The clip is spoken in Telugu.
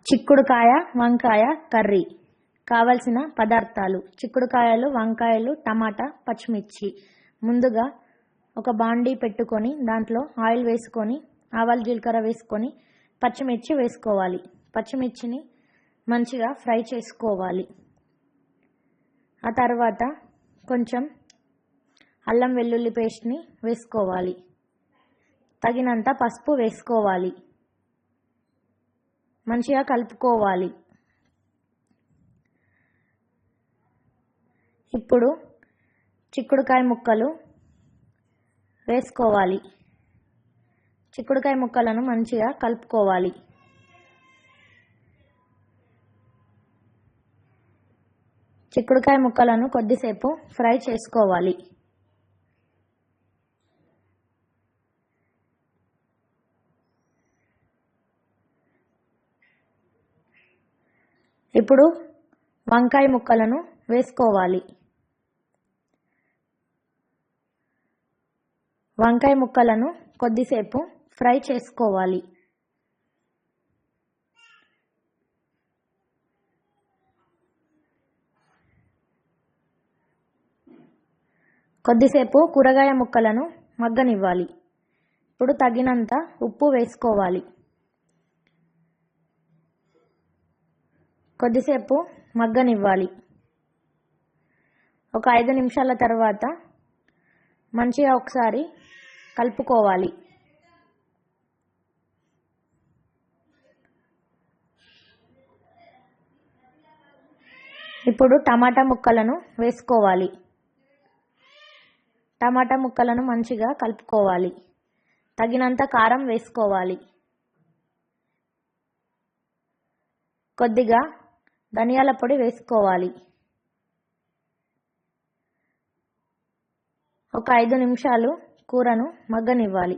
చిక్కుడుకాయ వంకాయ కర్రీ. కావలసిన పదార్థాలు: చిక్కుడుకాయలు, వంకాయలు, టమాటా, పచ్చిమిర్చి. ముందుగా ఒక బాండీ పెట్టుకొని దాంట్లో ఆయిల్ వేసుకొని ఆవాలు జీలకర్ర వేసుకొని పచ్చిమిర్చి వేసుకోవాలి. పచ్చిమిర్చిని మంచిగా ఫ్రై చేసుకోవాలి. ఆ తర్వాత కొంచెం అల్లం వెల్లుల్లి పేస్ట్ని వేసుకోవాలి. తగినంత పసుపు వేసుకోవాలి. మంచిగా కలుపుకోవాలి. ఇప్పుడు చిక్కుడుకాయ ముక్కలు వేసుకోవాలి. చిక్కుడుకాయ ముక్కలను మంచిగా కలుపుకోవాలి. చిక్కుడుకాయ ముక్కలను కొద్దిసేపు ఫ్రై చేసుకోవాలి. ఇప్పుడు వంకాయ ముక్కలను వేసుకోవాలి. వంకాయ ముక్కలను కొద్దిసేపు ఫ్రై చేసుకోవాలి. కొద్దిసేపు కూరగాయ ముక్కలను మగ్గనివ్వాలి. ఇప్పుడు తగినంత ఉప్పు వేసుకోవాలి. కొద్దిసేపు మగ్గనివ్వాలి. ఒక 5 నిమిషాల తర్వాత మంచిగా ఒకసారి కలుపుకోవాలి. ఇప్పుడు టమాటా ముక్కలను వేసుకోవాలి. టమాటా ముక్కలను మంచిగా కలుపుకోవాలి. తగినంత కారం వేసుకోవాలి. కొద్దిగా ధనియాల పొడి వేసుకోవాలి. ఒక 5 నిమిషాలు కూరను మగ్గనివ్వాలి.